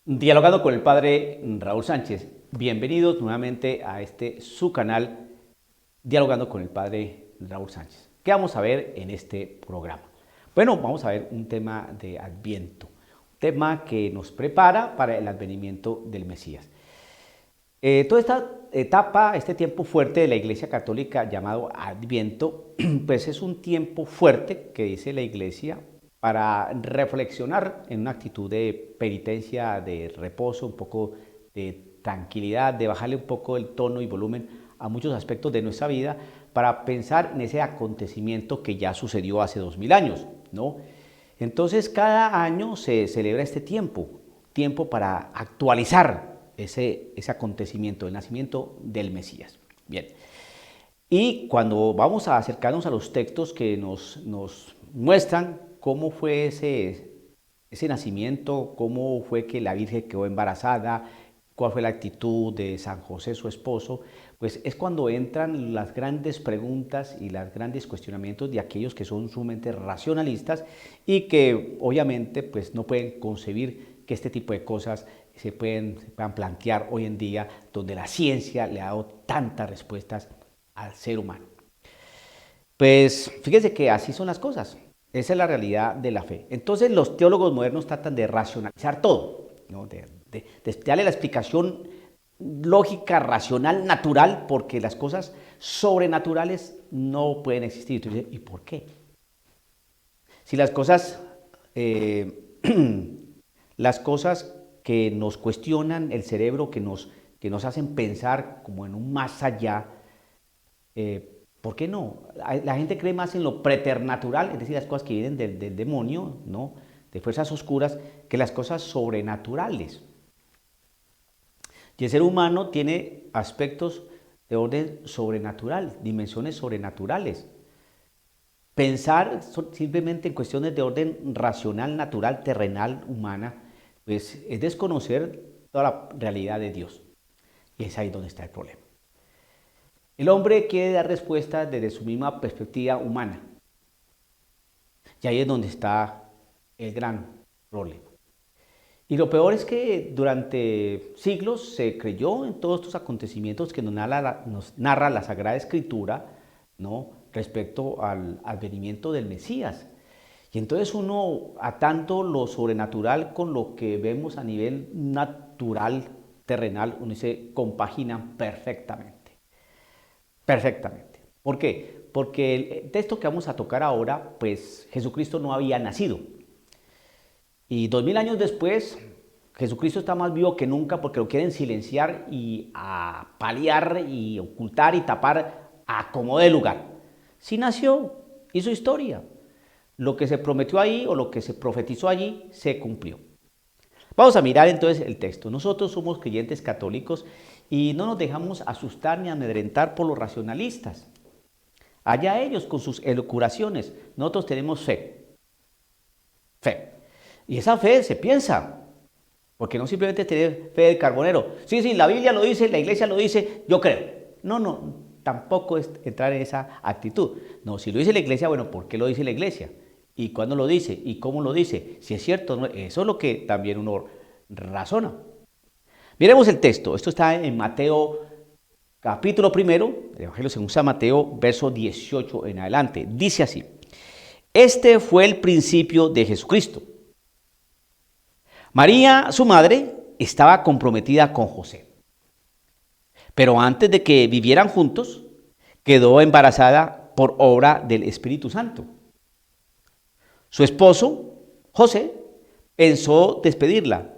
Dialogando con el padre Raúl Sánchez. Bienvenidos nuevamente a su canal, Dialogando con el padre Raúl Sánchez. ¿Qué vamos a ver en este programa? Bueno, vamos a ver un tema de Adviento, un tema que nos prepara para el advenimiento del Mesías. Toda esta etapa, este tiempo fuerte de la Iglesia Católica llamado Adviento, pues es un tiempo fuerte que dice la Iglesia para reflexionar en una actitud de penitencia, de reposo, un poco de tranquilidad, de bajarle un poco el tono y volumen a muchos aspectos de nuestra vida para pensar en ese acontecimiento que ya sucedió hace 2000 años, ¿no? Entonces cada año se celebra este tiempo para actualizar ese acontecimiento, el nacimiento del Mesías. Bien, y cuando vamos a acercarnos a los textos que nos muestran cómo fue ese nacimiento, cómo fue que la Virgen quedó embarazada, cuál fue la actitud de San José, su esposo, pues es cuando entran las grandes preguntas y los grandes cuestionamientos de aquellos que son sumamente racionalistas y que obviamente pues no pueden concebir que este tipo de cosas se puedan plantear hoy en día, donde la ciencia le ha dado tantas respuestas al ser humano. Pues fíjense que así son las cosas. Esa es la realidad de la fe. Entonces los teólogos modernos tratan de racionalizar todo, ¿no? de darle la explicación lógica, racional, natural, porque las cosas sobrenaturales no pueden existir. Entonces, ¿y por qué? Si las cosas, las cosas que nos cuestionan el cerebro, que nos hacen pensar como en un más allá, ¿por qué no? La gente cree más en lo preternatural, es decir, las cosas que vienen del demonio, ¿no? De fuerzas oscuras, que las cosas sobrenaturales. Y el ser humano tiene aspectos de orden sobrenatural, dimensiones sobrenaturales. Pensar simplemente en cuestiones de orden racional, natural, terrenal, humana, pues es desconocer toda la realidad de Dios. Y es ahí donde está el problema. El hombre quiere dar respuestas desde su misma perspectiva humana. Y ahí es donde está el gran problema. Y lo peor es que durante siglos se creyó en todos estos acontecimientos que nos narra la Sagrada Escritura, ¿no? Respecto al advenimiento del Mesías. Y entonces uno, atando lo sobrenatural con lo que vemos a nivel natural, terrenal, uno se compagina perfectamente. Perfectamente. ¿Por qué? Porque el texto que vamos a tocar ahora, pues Jesucristo no había nacido. Y 2000 años después, Jesucristo está más vivo que nunca porque lo quieren silenciar y a paliar y ocultar y tapar a como de lugar. Sí nació, hizo historia. Lo que se prometió ahí o lo que se profetizó allí se cumplió. Vamos a mirar entonces el texto. Nosotros somos creyentes católicos y no nos dejamos asustar ni amedrentar por los racionalistas. Allá ellos con sus elucubraciones. Nosotros tenemos fe. Fe. Y esa fe se piensa. Porque no simplemente tener fe del carbonero. Sí, la Biblia lo dice, la iglesia lo dice, yo creo. No, tampoco es entrar en esa actitud. No, si lo dice la iglesia, bueno, ¿por qué lo dice la iglesia? ¿Y cuándo lo dice? ¿Y cómo lo dice? Si es cierto, ¿no? Eso es lo que también uno razona. Miremos el texto. Esto está en Mateo capítulo primero, el Evangelio según San Mateo, verso 18 en adelante. Dice así: Este fue el principio de Jesucristo. María, su madre, estaba comprometida con José. Pero antes de que vivieran juntos, quedó embarazada por obra del Espíritu Santo. Su esposo, José, pensó despedirla,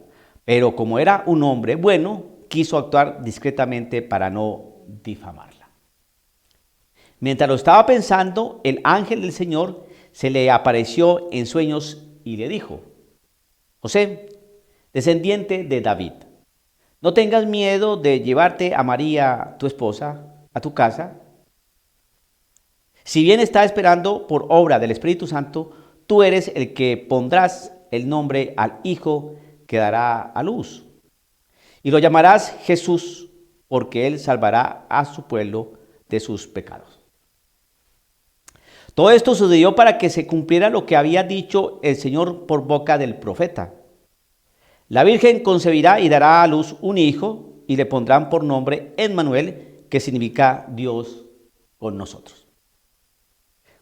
pero como era un hombre bueno, quiso actuar discretamente para no difamarla. Mientras lo estaba pensando, el ángel del Señor se le apareció en sueños y le dijo: José, descendiente de David, no tengas miedo de llevarte a María, tu esposa, a tu casa. Si bien está esperando por obra del Espíritu Santo, tú eres el que pondrás el nombre al hijo que dará a luz. Y lo llamarás Jesús, porque él salvará a su pueblo de sus pecados. Todo esto sucedió para que se cumpliera lo que había dicho el Señor por boca del profeta. La Virgen concebirá y dará a luz un hijo y le pondrán por nombre Emmanuel, que significa Dios con nosotros.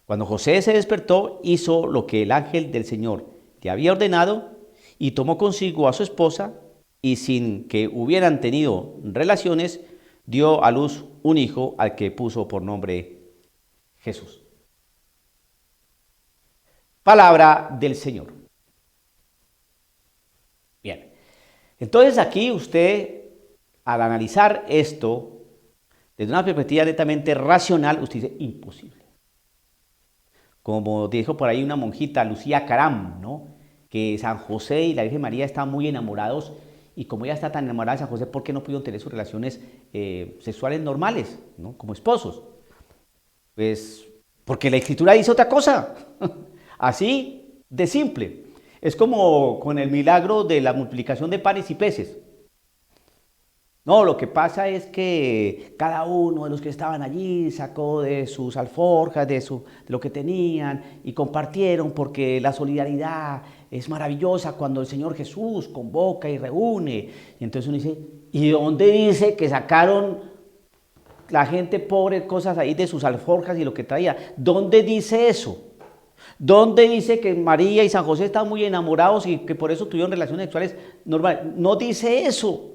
Cuando José se despertó, hizo lo que el ángel del Señor le había ordenado y tomó consigo a su esposa y sin que hubieran tenido relaciones, dio a luz un hijo al que puso por nombre Jesús. Palabra del Señor. Bien, entonces aquí usted, al analizar esto desde una perspectiva netamente racional, usted dice, imposible. Como dijo por ahí una monjita, Lucía Caram, ¿no? Que San José y la Virgen María están muy enamorados y como ella está tan enamorada de San José, ¿por qué no pudieron tener sus relaciones sexuales normales, ¿no? Como esposos? Pues porque la Escritura dice otra cosa, así de simple. Es como con el milagro de la multiplicación de panes y peces. No, lo que pasa es que cada uno de los que estaban allí sacó de sus alforjas, de lo que tenían y compartieron porque la solidaridad es maravillosa cuando el Señor Jesús convoca y reúne. Y entonces uno dice, ¿y dónde dice que sacaron la gente pobre cosas ahí de sus alforjas y lo que traía? ¿Dónde dice eso? ¿Dónde dice que María y San José estaban muy enamorados y que por eso tuvieron relaciones sexuales normales? No dice eso.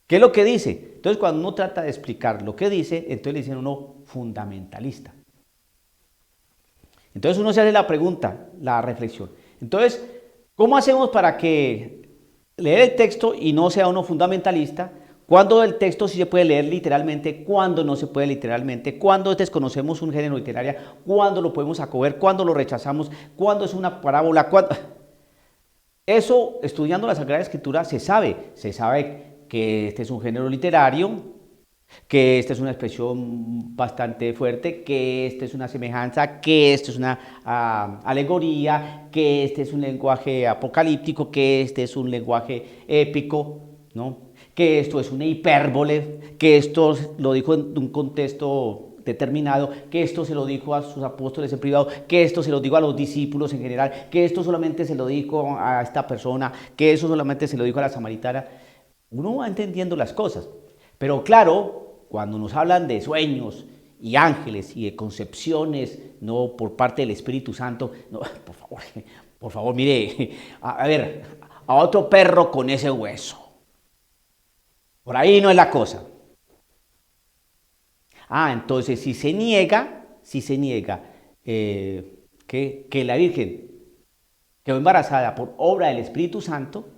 ¿Qué es lo que dice? Entonces, cuando uno trata de explicar lo que dice, entonces le dicen uno fundamentalista. Entonces uno se hace la pregunta, la reflexión. Entonces, ¿cómo hacemos para que leer el texto y no sea uno fundamentalista? ¿Cuándo el texto sí se puede leer literalmente? ¿Cuándo no se puede literalmente? ¿Cuándo desconocemos un género literario? ¿Cuándo lo podemos acoger? ¿Cuándo lo rechazamos? ¿Cuándo es una parábola? ¿Cuándo? Eso, estudiando la Sagrada Escritura, se sabe. Se sabe que este es un género literario, que esta es una expresión bastante fuerte, que esta es una semejanza, que esto es una alegoría, que este es un lenguaje apocalíptico, que este es un lenguaje épico, ¿no? Que esto es una hipérbole, que esto lo dijo en un contexto determinado, que esto se lo dijo a sus apóstoles en privado, que esto se lo dijo a los discípulos en general, que esto solamente se lo dijo a esta persona, que eso solamente se lo dijo a la samaritana. Uno va entendiendo las cosas, pero claro, cuando nos hablan de sueños y ángeles y de concepciones, no por parte del Espíritu Santo, no, por favor, mire, a ver, a otro perro con ese hueso. Por ahí no es la cosa. Entonces si se niega que la Virgen quedó embarazada por obra del Espíritu Santo,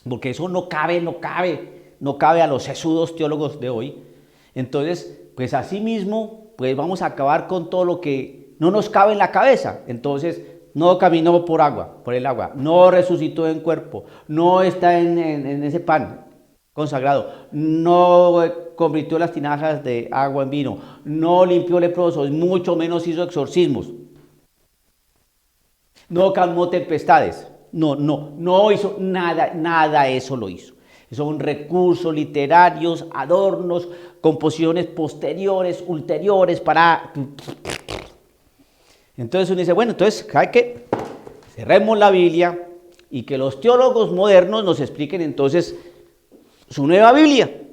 porque eso no cabe a los sesudos teólogos de hoy. Entonces, pues así mismo, pues vamos a acabar con todo lo que no nos cabe en la cabeza. Entonces, no caminó por el agua, no resucitó en cuerpo, no está en ese pan consagrado, no convirtió las tinajas de agua en vino, no limpió leprosos, mucho menos hizo exorcismos, no calmó tempestades. No hizo nada eso lo hizo. Son recursos literarios, adornos, composiciones posteriores, ulteriores para... Entonces uno dice, bueno, entonces hay que cerremos la Biblia y que los teólogos modernos nos expliquen entonces su nueva Biblia.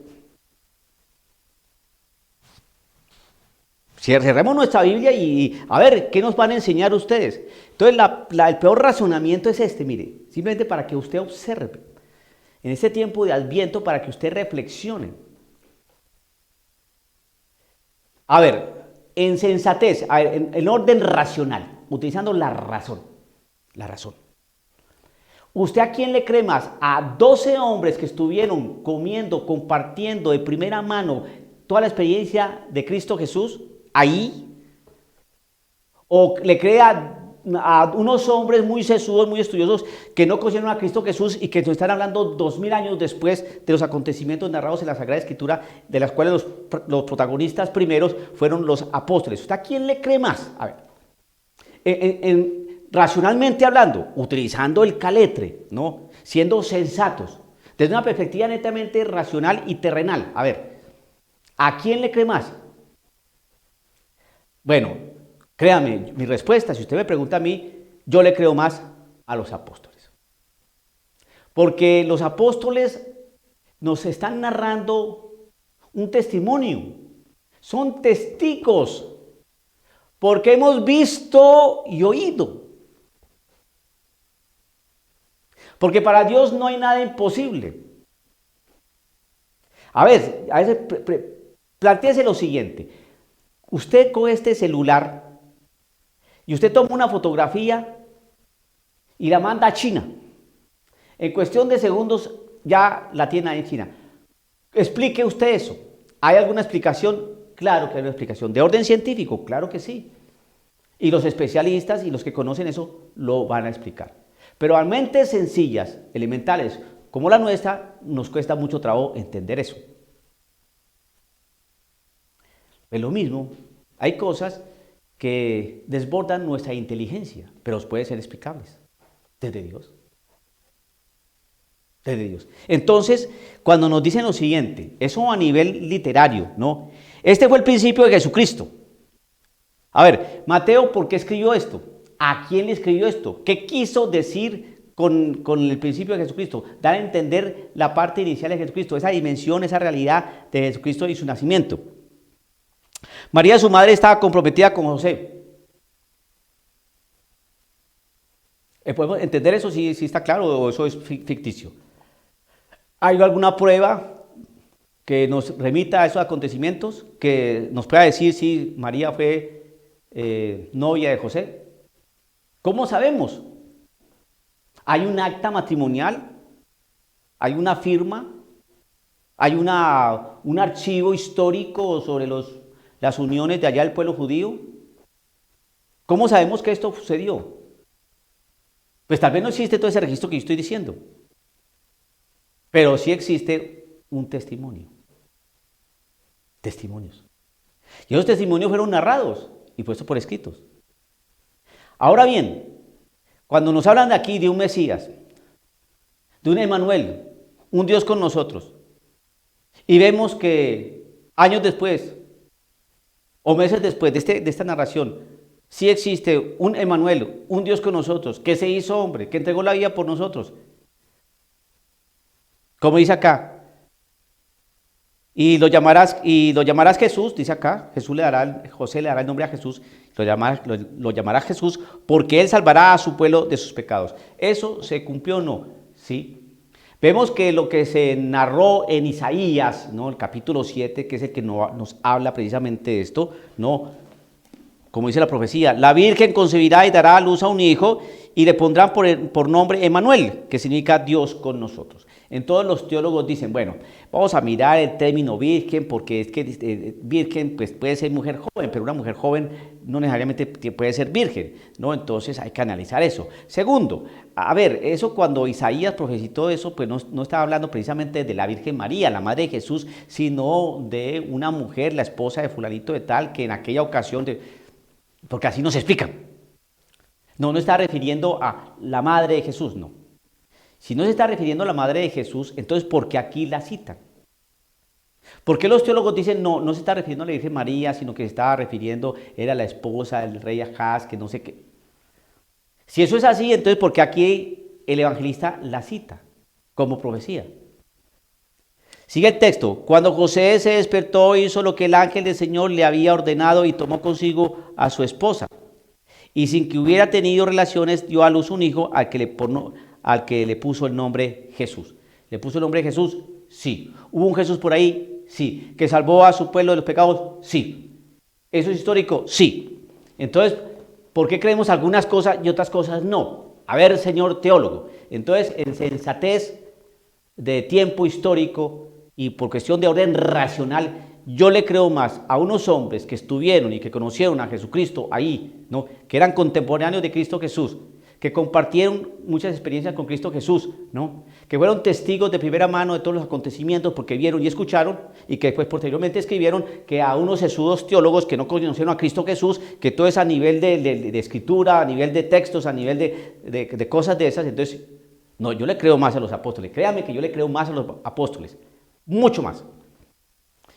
Cerremos nuestra Biblia y a ver, ¿qué nos van a enseñar ustedes? Entonces, el peor razonamiento es este, mire, simplemente para que usted observe, en este tiempo de Adviento, para que usted reflexione. A ver, en sensatez, en orden racional, utilizando la razón. ¿Usted a quién le cree más? ¿A 12 hombres que estuvieron comiendo, compartiendo de primera mano toda la experiencia de Cristo Jesús ahí? ¿O le cree a unos hombres muy sesudos, muy estudiosos, que no conocieron a Cristo Jesús y que nos están hablando 2000 años después de los acontecimientos narrados en la Sagrada Escritura, de las cuales los protagonistas primeros fueron los apóstoles? ¿Usted a quién le cree más? A ver, racionalmente hablando, utilizando el caletre, ¿no? Siendo sensatos, desde una perspectiva netamente racional y terrenal. A ver, ¿a quién le cree más? Bueno, créame, mi respuesta, si usted me pregunta a mí, yo le creo más a los apóstoles. porque los apóstoles nos están narrando un testimonio. Son testigos, porque hemos visto y oído. Porque para Dios no hay nada imposible. A veces plantéese lo siguiente. Usted coge este celular y usted toma una fotografía y la manda a China. En cuestión de segundos ya la tiene ahí en China. Explique usted eso. ¿Hay alguna explicación? Claro que hay una explicación. ¿De orden científico? Claro que sí. Y los especialistas y los que conocen eso lo van a explicar. Pero a mentes sencillas, elementales, como la nuestra, nos cuesta mucho trabajo entender eso. Es lo mismo, hay cosas que desbordan nuestra inteligencia, pero pueden ser explicables desde Dios. Desde Dios. Entonces, cuando nos dicen lo siguiente, eso a nivel literario, ¿no? Este fue el principio de Jesucristo. A ver, Mateo, ¿por qué escribió esto? ¿A quién le escribió esto? ¿Qué quiso decir con el principio de Jesucristo? Dar a entender la parte inicial de Jesucristo, esa dimensión, esa realidad de Jesucristo y su nacimiento. María, su madre, estaba comprometida con José. ¿Podemos entender eso? ¿Sí está claro o eso es ficticio? ¿Hay alguna prueba que nos remita a esos acontecimientos? Que nos pueda decir si María fue novia de José. ¿Cómo sabemos? ¿Hay un acta matrimonial? ¿Hay una firma? ¿Hay un archivo histórico sobre las uniones de allá del pueblo judío? ¿Cómo sabemos que esto sucedió? Pues tal vez no existe todo ese registro que yo estoy diciendo, pero sí existe un testimonio. Testimonios. Y esos testimonios fueron narrados y puestos por escritos. Ahora bien, cuando nos hablan de aquí de un Mesías, de un Emmanuel, un Dios con nosotros, y vemos que años después o meses después de esta narración, sí existe un Emmanuel, un Dios con nosotros, que se hizo hombre, que entregó la vida por nosotros. Como dice acá, y lo llamarás Jesús, dice acá, José le dará el nombre a Jesús, lo llamará Jesús, porque él salvará a su pueblo de sus pecados. ¿Eso se cumplió o no? Sí. Vemos que lo que se narró en Isaías, ¿no? El capítulo 7, que es el que nos habla precisamente de esto, ¿no? Como dice la profecía, la Virgen concebirá y dará a luz a un hijo y le pondrán por nombre Emmanuel, que significa Dios con nosotros. Entonces los teólogos dicen, bueno, vamos a mirar el término virgen, porque es que virgen pues, puede ser mujer joven, pero una mujer joven no necesariamente puede ser virgen, ¿no? Entonces hay que analizar eso. Segundo, a ver, eso cuando Isaías profetizó eso, pues no estaba hablando precisamente de la Virgen María, la madre de Jesús, sino de una mujer, la esposa de fulanito de tal, que en aquella ocasión, porque así nos explican. No está refiriendo a la madre de Jesús, no. Si no se está refiriendo a la madre de Jesús, entonces ¿por qué aquí la citan? ¿Por qué los teólogos dicen no se está refiriendo a la Virgen María, sino que se estaba refiriendo, era la esposa del rey Ahaz, que no sé qué? Si eso es así, entonces ¿por qué aquí el evangelista la cita como profecía? Sigue el texto. Cuando José se despertó, hizo lo que el ángel del Señor le había ordenado y tomó consigo a su esposa. Y sin que hubiera tenido relaciones, dio a luz un hijo al que le puso el nombre Jesús. ¿Le puso el nombre Jesús? Sí. ¿Hubo un Jesús por ahí? Sí. ¿Que salvó a su pueblo de los pecados? Sí. ¿Eso es histórico? Sí. Entonces, ¿por qué creemos algunas cosas y otras cosas no? A ver, señor teólogo. Entonces, en sensatez de tiempo histórico y por cuestión de orden racional, yo le creo más a unos hombres que estuvieron y que conocieron a Jesucristo ahí, ¿no? Que eran contemporáneos de Cristo Jesús, que compartieron muchas experiencias con Cristo Jesús, ¿no? Que fueron testigos de primera mano de todos los acontecimientos porque vieron y escucharon, y que después posteriormente escribieron, que a unos sesudos teólogos que no conocieron a Cristo Jesús, que todo es a nivel de escritura, a nivel de textos, a nivel de cosas de esas. Entonces, no, yo le creo más a los apóstoles. Créame que yo le creo más a los apóstoles, mucho más.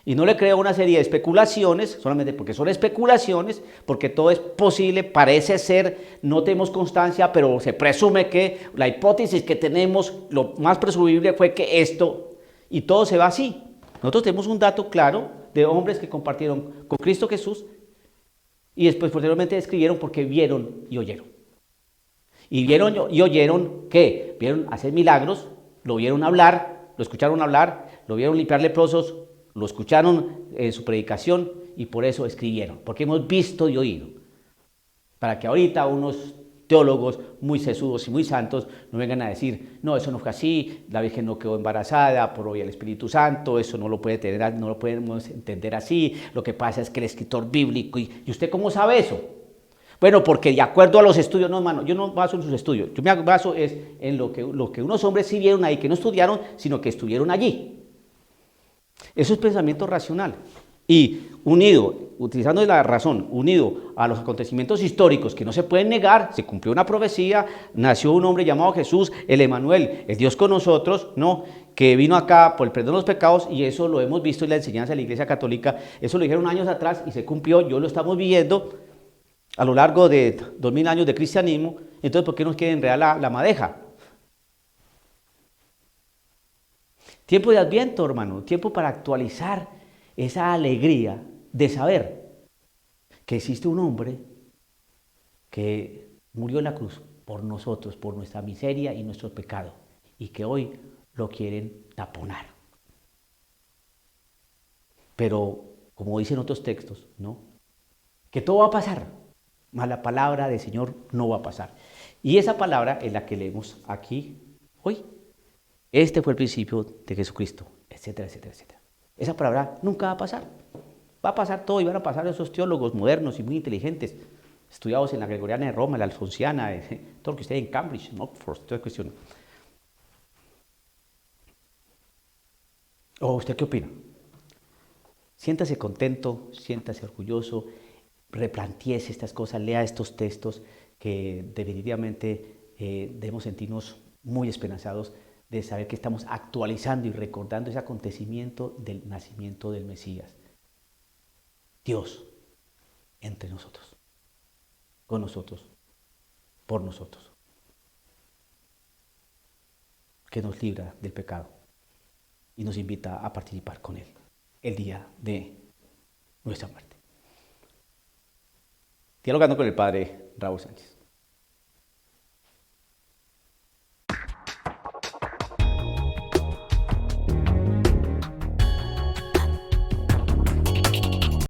Y no le creo una serie de especulaciones, solamente porque son especulaciones, porque todo es posible, parece ser, no tenemos constancia, pero se presume que la hipótesis que tenemos, lo más presumible fue que esto, y todo se va así. Nosotros tenemos un dato claro de hombres que compartieron con Cristo Jesús y después posteriormente escribieron porque vieron y oyeron. Y vieron y oyeron, ¿qué? Vieron hacer milagros, lo vieron hablar, lo escucharon hablar, lo vieron limpiar leprosos, lo escucharon en su predicación y por eso escribieron, porque hemos visto y oído. Para que ahorita unos teólogos muy sesudos y muy santos no vengan a decir, no, eso no fue así, la Virgen no quedó embarazada por obra del Espíritu Santo, eso no lo puede tener, no lo podemos entender así, lo que pasa es que el escritor bíblico, ¿y usted cómo sabe eso? Bueno, porque de acuerdo a los estudios, no hermano, yo no baso en sus estudios, yo me baso es en lo que unos hombres sí vieron ahí, que no estudiaron, sino que estuvieron allí. Eso es pensamiento racional. Y unido, utilizando la razón, unido a los acontecimientos históricos que no se pueden negar, se cumplió una profecía, nació un hombre llamado Jesús, el Emanuel, el Dios con nosotros, ¿no? Que vino acá por el perdón de los pecados y eso lo hemos visto en la enseñanza de la Iglesia Católica, eso lo dijeron años atrás y se cumplió, yo lo estamos viviendo a lo largo de 2000 años de cristianismo, entonces ¿por qué nos quiere enredar la madeja? Tiempo de Adviento, hermano, tiempo para actualizar esa alegría de saber que existe un hombre que murió en la cruz por nosotros, por nuestra miseria y nuestro pecado, y que hoy lo quieren taponar. Pero, como dicen otros textos, ¿no? Que todo va a pasar, mas la palabra del Señor no va a pasar. Y esa palabra es la que leemos aquí hoy. Este fue el principio de Jesucristo, etcétera, etcétera, etcétera. Esa palabra nunca va a pasar. Va a pasar todo y van a pasar esos teólogos modernos y muy inteligentes, estudiados en la Gregoriana de Roma, la Alfonsiana, todo lo que usted en Cambridge, en Oxford, toda cuestión. ¿O usted qué opina? Siéntase contento, siéntase orgulloso, replantéese estas cosas, lea estos textos que definitivamente debemos sentirnos muy esperanzados de saber que estamos actualizando y recordando ese acontecimiento del nacimiento del Mesías. Dios entre nosotros, con nosotros, por nosotros, que nos libra del pecado y nos invita a participar con Él el día de nuestra muerte. Dialogando con el Padre Raúl Sánchez.